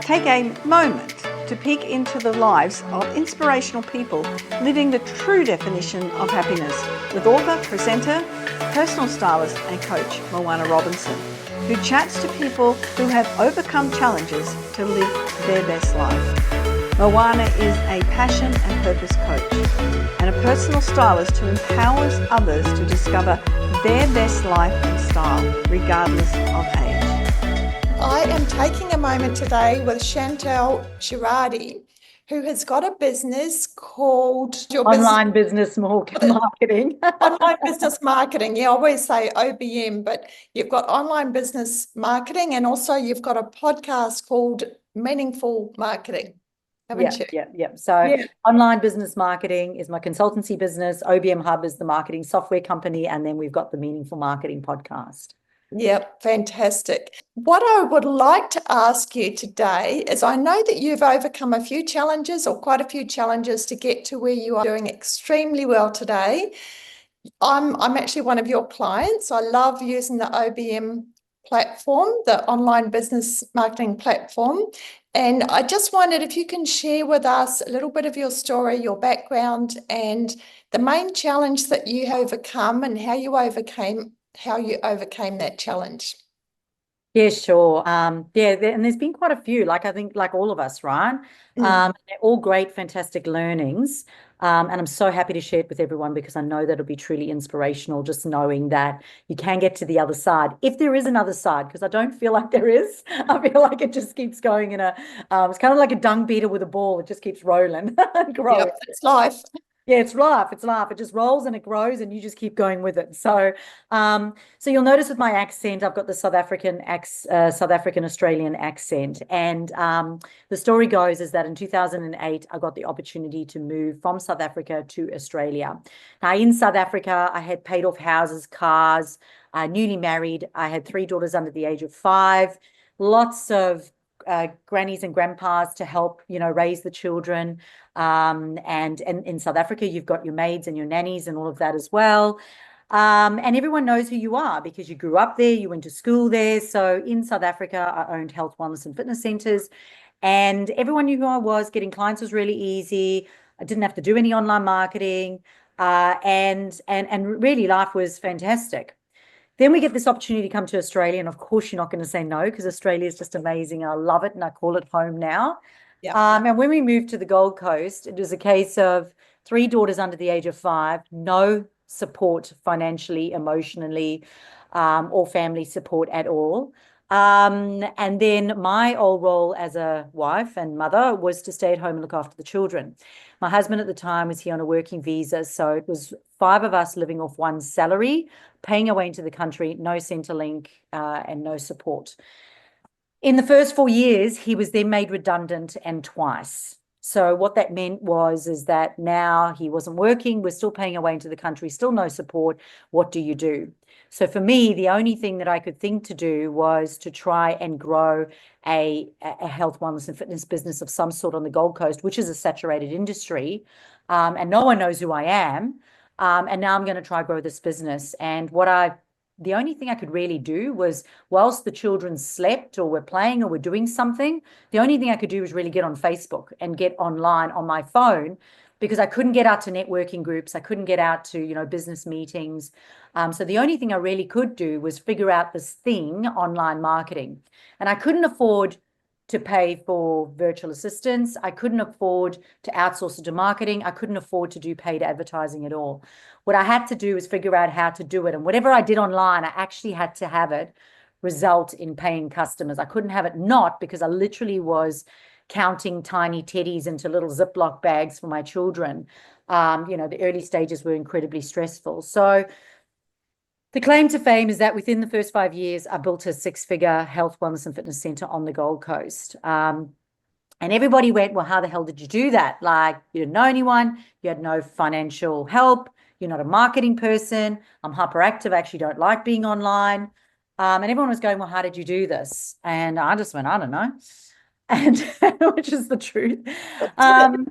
Take a moment to peek into the lives of inspirational people living the true definition of happiness with author, presenter, personal stylist and coach Moana Robinson, who chats to people who have overcome challenges to live their best life. Moana is a passion and purpose coach and a personal stylist who empowers others to discover their best life and style, regardless of age. I am taking a moment today with Chantal Girardi, who has got a business called Online Business Marketing. Online Business Marketing. Yeah, I always say OBM, but you've got online business marketing and also you've got a podcast called Meaningful Marketing. Haven't you? Yeah. So Online Business Marketing is my consultancy business. OBM Hub is the marketing software company. And then we've got the Meaningful Marketing podcast. Yep, fantastic. What I would like to ask you today is, I know that you've overcome a few challenges or quite a few challenges to get to where you are doing extremely well today. I'm actually one of your clients. I love using the OBM platform, the online business marketing platform. And I just wondered if you can share with us a little bit of your story, your background, and the main challenge that you have overcome and how you overcame that challenge. Yeah, sure. And there's been quite a few, I think like all of us, right? They're all great, fantastic learnings. And I'm so happy to share it with everyone because I know that it'll be truly inspirational, just knowing that you can get to the other side. If there is another side, because I don't feel like there is, I feel like it just keeps going it's kind of like a dung beater with a ball. It just keeps rolling and growing. Yep, it's life. Yeah, it's life. It's life. It just rolls and it grows and you just keep going with it. So you'll notice with my accent, I've got the South African Australian accent. And the story goes is that in 2008, I got the opportunity to move from South Africa to Australia. Now, in South Africa, I had paid off houses, cars, newly married. I had 3 daughters under the age of 5, lots of grannies and grandpas to help, raise the children. And in South Africa, you've got your maids and your nannies and all of that as well. And everyone knows who you are because you grew up there, you went to school there. So in South Africa, I owned health, wellness, and fitness centers. And everyone knew who I was. Getting clients was really easy. I didn't have to do any online marketing. And really life was fantastic. Then we get this opportunity to come to Australia. And of course, you're not going to say no because Australia is just amazing. I love it and I call it home now. Yeah. And when we moved to the Gold Coast, it was a case of 3 daughters under the age of 5, no support financially, emotionally, or family support at all. And then my old role as a wife and mother was to stay at home and look after the children. My husband at the time was here on a working visa, so it was 5 of us living off one salary, paying our way into the country, no Centrelink, and no support. In the first 4 years, he was then made redundant and twice. So what that meant is that now he wasn't working, we're still paying our way into the country, still no support. What do you do? So for me, the only thing that I could think to do was to try and grow a health, wellness and fitness business of some sort on the Gold Coast, which is a saturated industry. And no one knows who I am. And now I'm going to try grow this business. And the only thing I could really do was, whilst the children slept or were playing or were doing something, the only thing I could do was really get on Facebook and get online on my phone because I couldn't get out to networking groups. I couldn't get out to, business meetings. So the only thing I really could do was figure out this thing, online marketing. And I couldn't afford to pay for virtual assistants. I couldn't afford to outsource it to marketing. I couldn't afford to do paid advertising at all. What I had to do was figure out how to do it. And whatever I did online, I actually had to have it result in paying customers. I couldn't have it not, because I literally was counting tiny teddies into little Ziploc bags for my children. The early stages were incredibly stressful. So the claim to fame is that within the first 5 years, I built a 6-figure health, wellness and fitness center on the Gold Coast. And everybody went, well, how the hell did you do that? Like, you didn't know anyone, you had no financial help, you're not a marketing person, I'm hyperactive, I actually don't like being online. And everyone was going, well, how did you do this? And I just went, I don't know. and which is the truth. But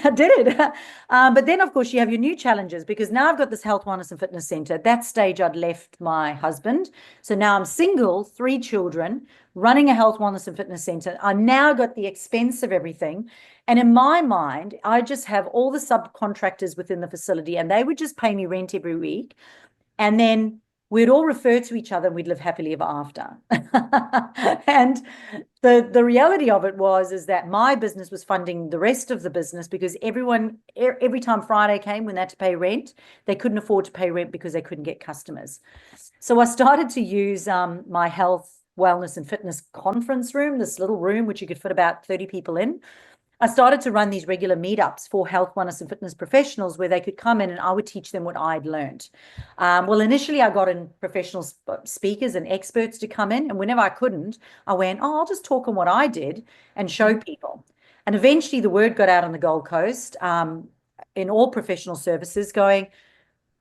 I did it. But then, of course, you have your new challenges because now I've got this health, wellness, and fitness center. At that stage, I'd left my husband. So now I'm single, 3 children, running a health, wellness, and fitness center. I now got the expense of everything. And in my mind, I just have all the subcontractors within the facility, and they would just pay me rent every week. And then we'd all refer to each other and we'd live happily ever after. And the reality of it is that my business was funding the rest of the business because every time Friday came when they had to pay rent, they couldn't afford to pay rent because they couldn't get customers. So I started to use my health, wellness, and fitness conference room, this little room which you could fit about 30 people in. I started to run these regular meetups for health, wellness, and fitness professionals where they could come in and I would teach them what I'd learned. Well, initially I got in professional speakers and experts to come in, and whenever I couldn't, I went, I'll just talk on what I did and show people. And eventually the word got out on the Gold Coast in all professional services going,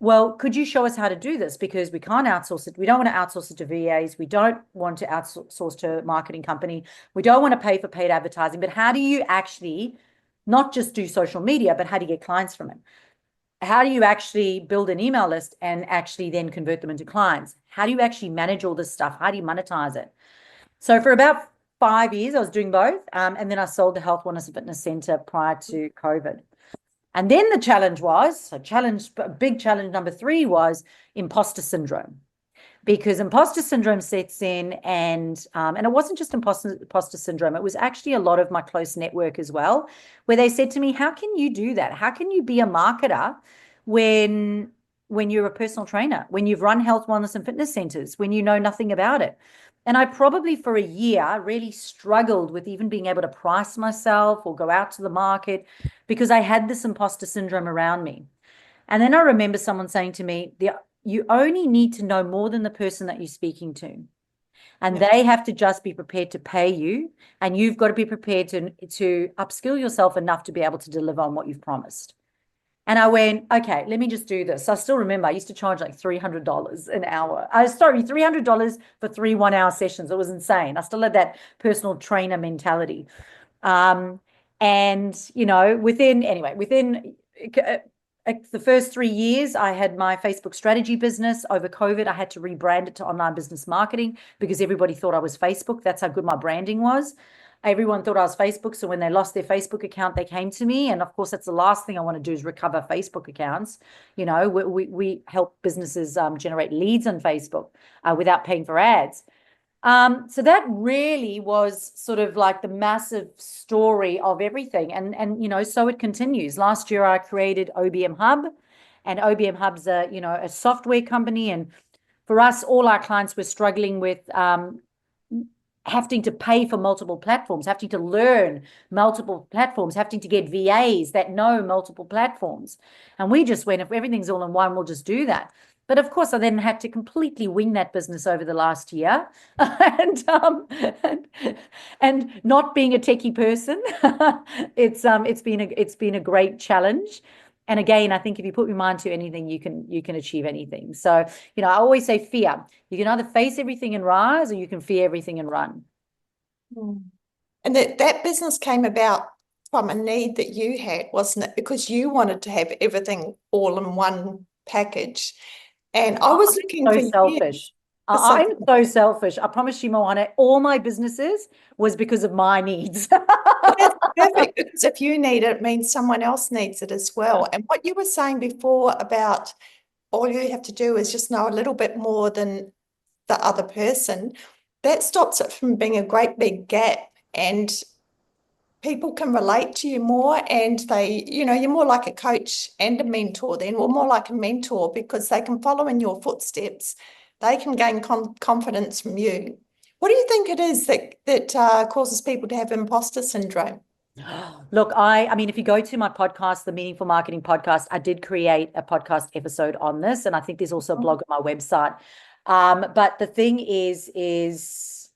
well, could you show us how to do this? Because we can't outsource it. We don't want to outsource it to VAs. We don't want to outsource to a marketing company. We don't want to pay for paid advertising. But how do you actually not just do social media, but how do you get clients from it? How do you actually build an email list and actually then convert them into clients? How do you actually manage all this stuff? How do you monetize it? So for about 5 years, I was doing both. And then I sold the Health, Wellness, and Fitness Center prior to COVID. And then the challenge was, big challenge number 3 was imposter syndrome, because imposter syndrome sets in, and it wasn't just imposter syndrome. It was actually a lot of my close network as well, where they said to me, how can you do that? How can you be a marketer when you're a personal trainer, when you've run health, wellness, and fitness centers, when you know nothing about it? And I probably for a year really struggled with even being able to price myself or go out to the market because I had this imposter syndrome around me. And then I remember someone saying to me, you only need to know more than the person that you're speaking to. And they have to just be prepared to pay you. And you've got to be prepared to upskill yourself enough to be able to deliver on what you've promised. And I went, okay, let me just do this. I still remember I used to charge like $300 an hour. $300 for 3 1-hour sessions. It was insane. I still had that personal trainer mentality. And, within the first 3 years, I had my Facebook strategy business. Over COVID, I had to rebrand it to online business marketing because everybody thought I was Facebook. That's how good my branding was. Everyone thought I was Facebook. So when they lost their Facebook account, they came to me. And of course, that's the last thing I want to do is recover Facebook accounts. We help businesses generate leads on Facebook without paying for ads. So that really was sort of like the massive story of everything. And so it continues. Last year, I created OBM Hub, and OBM Hub's a software company. And for us, all our clients were struggling with having to pay for multiple platforms, having to learn multiple platforms, having to get VAs that know multiple platforms. And we just went, if everything's all in one, we'll just do that. But of course, I then had to completely wing that business over the last year, and not being a techie person, it's been a great challenge. And again, I think if you put your mind to anything, you can achieve anything. So, I always say fear. You can either face everything and rise, or you can fear everything and run. And that business came about from a need that you had, wasn't it? Because you wanted to have everything all in one package. And I was looking for selfish. I'm so selfish. I promise you, Moana, all my businesses was because of my needs. That's perfect, because if you need it, it means someone else needs it as well. And what you were saying before about all you have to do is just know a little bit more than the other person, that stops it from being a great big gap, and people can relate to you more, and you're more like a coach and a mentor then, or more like a mentor, because they can follow in your footsteps. They can gain confidence from you. What do you think it is that causes people to have imposter syndrome? Look, I mean, if you go to my podcast, the Meaningful Marketing Podcast, I did create a podcast episode on this, and I think there's also a blog on my website. But the thing is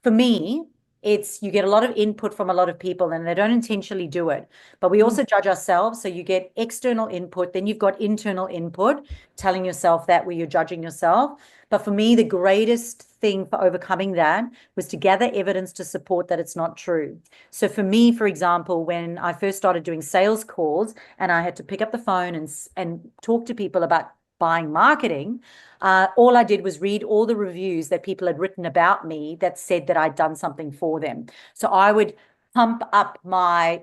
for me, It's you get a lot of input from a lot of people and they don't intentionally do it. But we also judge ourselves. So you get external input, then you've got internal input telling yourself that where you're judging yourself. But for me, the greatest thing for overcoming that was to gather evidence to support that it's not true. So for me, for example, when I first started doing sales calls and I had to pick up the phone and talk to people about buying marketing, all I did was read all the reviews that people had written about me that said that I'd done something for them. So I would pump up my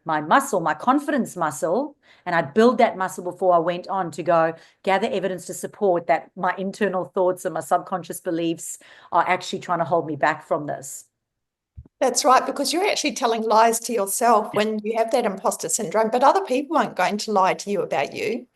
muscle, my confidence muscle, and I'd build that muscle before I went on to go gather evidence to support that my internal thoughts and my subconscious beliefs are actually trying to hold me back from this. That's right, because you're actually telling lies to yourself when you have that imposter syndrome, but other people aren't going to lie to you about you.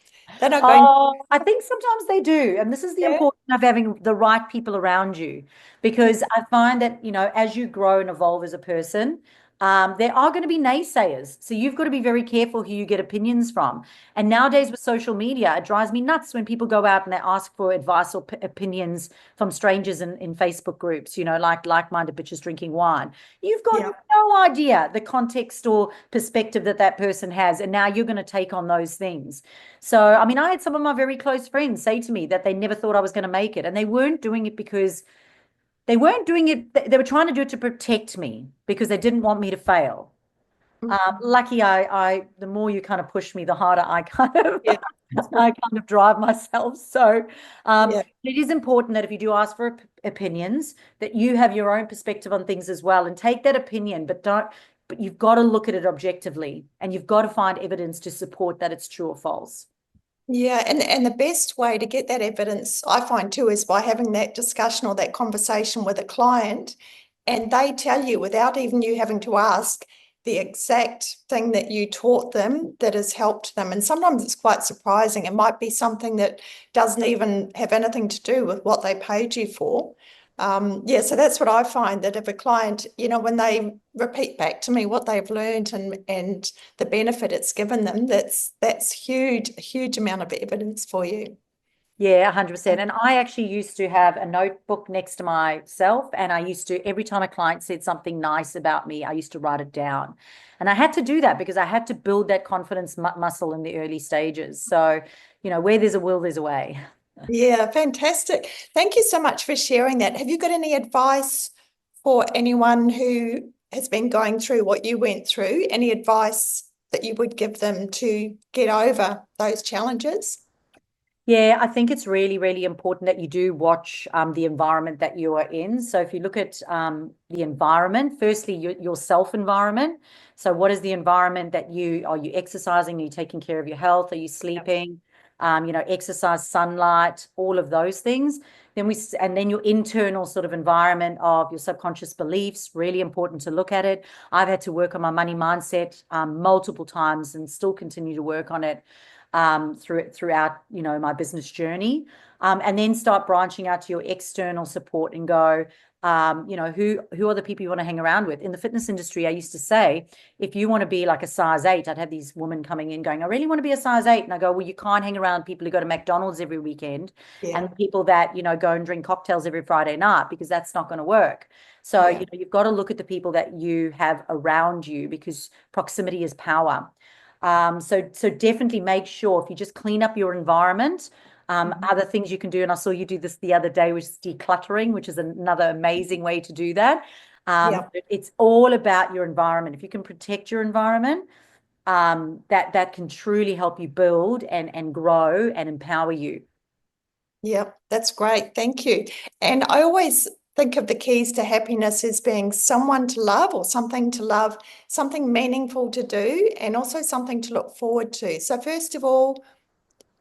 They're not going I think sometimes they do. And this is the to. importance of having the right people around you, because I find that, as you grow and evolve as a person, there are going to be naysayers. So you've got to be very careful who you get opinions from. And nowadays with social media, it drives me nuts when people go out and they ask for advice or opinions from strangers in Facebook groups, like-minded bitches drinking wine. You've got Yeah. no idea the context or perspective that person has. And now you're going to take on those things. So, I mean, I had some of my very close friends say to me that they never thought I was going to make it. And they weren't doing it because they weren't doing it. They were trying to do it to protect me because they didn't want me to fail. Lucky the more you kind of push me, the harder I kind of, Yeah. I kind of drive myself. So Yeah. it is important that if you do ask for opinions, that you have your own perspective on things as well and take that opinion, but you've got to look at it objectively and you've got to find evidence to support that it's true or false. Yeah, and the best way to get that evidence, I find too, is by having that discussion or that conversation with a client, and they tell you without even you having to ask the exact thing that you taught them that has helped them. And sometimes it's quite surprising. It might be something that doesn't even have anything to do with what they paid you for. Yeah, so that's what I find, that if a client, when they repeat back to me what they've learned and the benefit it's given them, that's huge, a huge amount of evidence for you. Yeah, 100%. And I actually used to have a notebook next to myself, and I used to, every time a client said something nice about me, I used to write it down. And I had to do that because I had to build that confidence muscle in the early stages. So, where there's a will, there's a way. Yeah, fantastic. Thank you so much for sharing that. Have you got any advice for anyone who has been going through what you went through? Any advice that you would give them to get over those challenges? Yeah, I think it's really, really important that you do watch the environment that you are in. So if you look at the environment, firstly, your self-environment. So what is the environment that are you exercising? Are you taking care of your health? Are you sleeping? Exercise, sunlight, all of those things. And then your internal sort of environment of your subconscious beliefs, really important to look at it. I've had to work on my money mindset multiple times and still continue to work on it throughout my business journey, and then start branching out to your external support and go, who are the people you want to hang around with? In the fitness industry, I used to say, if you want to be like a size 8, I'd have these women coming in going, I really want to be a size 8. And I go, well, you can't hang around people who go to McDonald's every weekend and people that, go and drink cocktails every Friday night, because that's not going to work. So, you've got to look at the people that you have around you, because proximity is power. So definitely make sure, if you just clean up your environment, other things you can do, and I saw you do this the other day, which is decluttering, which is another amazing way to do that. It's all about your environment. If you can protect your environment, that can truly help you build and grow and empower you. Yep, that's great. Thank you. And I always think of the keys to happiness as being someone to love or something to love, something meaningful to do, and also something to look forward to. So first of all,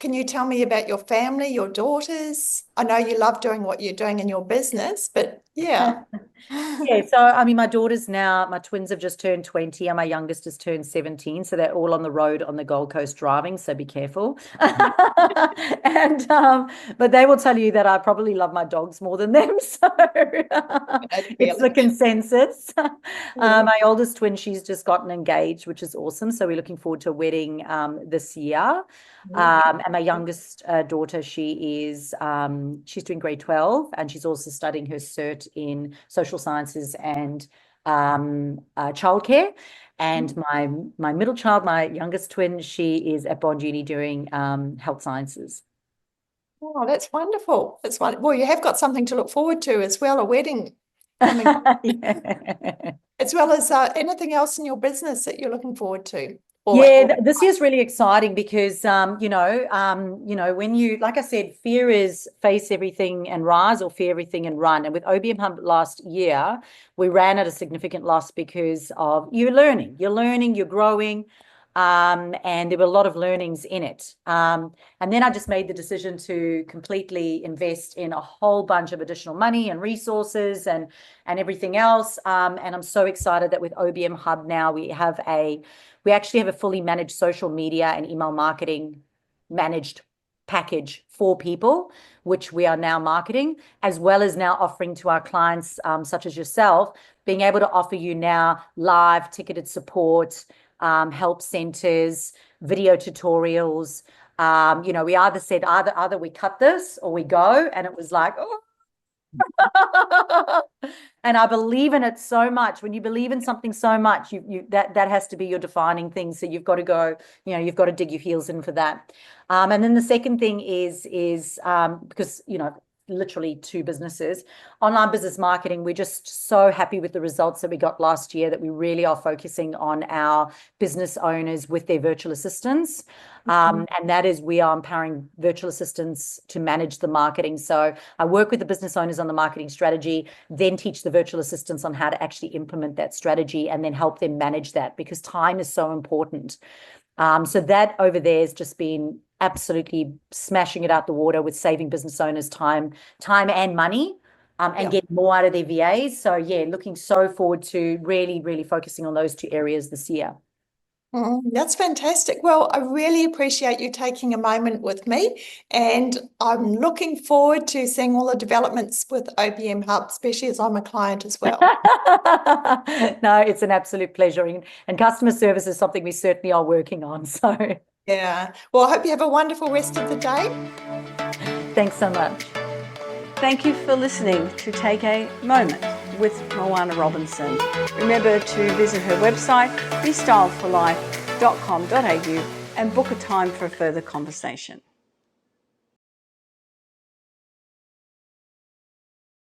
can you tell me about your family, your daughters? I know you love doing what you're doing in your business, but yeah. Yeah, so I mean, my twins have just turned 20 and my youngest has turned 17. So they're all on the road on the Gold Coast driving. So be careful. And but they will tell you that I probably love my dogs more than them. So it's the consensus. My oldest twin, she's just gotten engaged, which is awesome. So we're looking forward to a wedding this year. And my youngest daughter, she is she's doing grade 12, and she's also studying her cert in social sciences and childcare. And my middle child, my youngest twin, she is at Bond Uni doing health sciences. Oh, that's wonderful. That's wonderful. Well, you have got something to look forward to as well, a wedding coming, Yeah. as well as anything else in your business that you're looking forward to. This year's really exciting because when you, like I said, fear is face everything and rise, or fear everything and run. And with OBM Hub last year, we ran at a significant loss because of you're learning, you're growing. And there were a lot of learnings in it. And then I just made the decision to completely invest in a whole bunch of additional money and resources and everything else. And I'm so excited that with OBM Hub now we actually have a fully managed social media and email marketing managed package for people, which we are now marketing, as well as now offering to our clients, such as yourself, being able to offer you now live ticketed support, help centers, video tutorials. We either said either we cut this or we go, and it was like, oh. And I believe in it so much. When you believe in something so much, that has to be your defining thing. So you've got to go, you've got to dig your heels in for that. And then the second thing is because, literally two businesses, online business marketing. We're just so happy with the results that we got last year, that we really are focusing on our business owners with their virtual assistants. And that is, we are empowering virtual assistants to manage the marketing. So I work with the business owners on the marketing strategy, then teach the virtual assistants on how to actually implement that strategy, and then help them manage that, because time is so important. So that over there has just been absolutely smashing it out the water with saving business owners time and money, and getting more out of their VAs. So looking so forward to really, really focusing on those two areas this year. That's fantastic. Well, I really appreciate you taking a moment with me, and I'm looking forward to seeing all the developments with OBM Hub, especially as I'm a client as well. No, it's an absolute pleasure, and customer service is something we certainly are working on. So Yeah. Well, I hope you have a wonderful rest of the day. thanks so much. Thank you for listening to Take a Moment with Moana Robinson. Remember to visit her website, bestyledforlife.com.au, and book a time for a further conversation.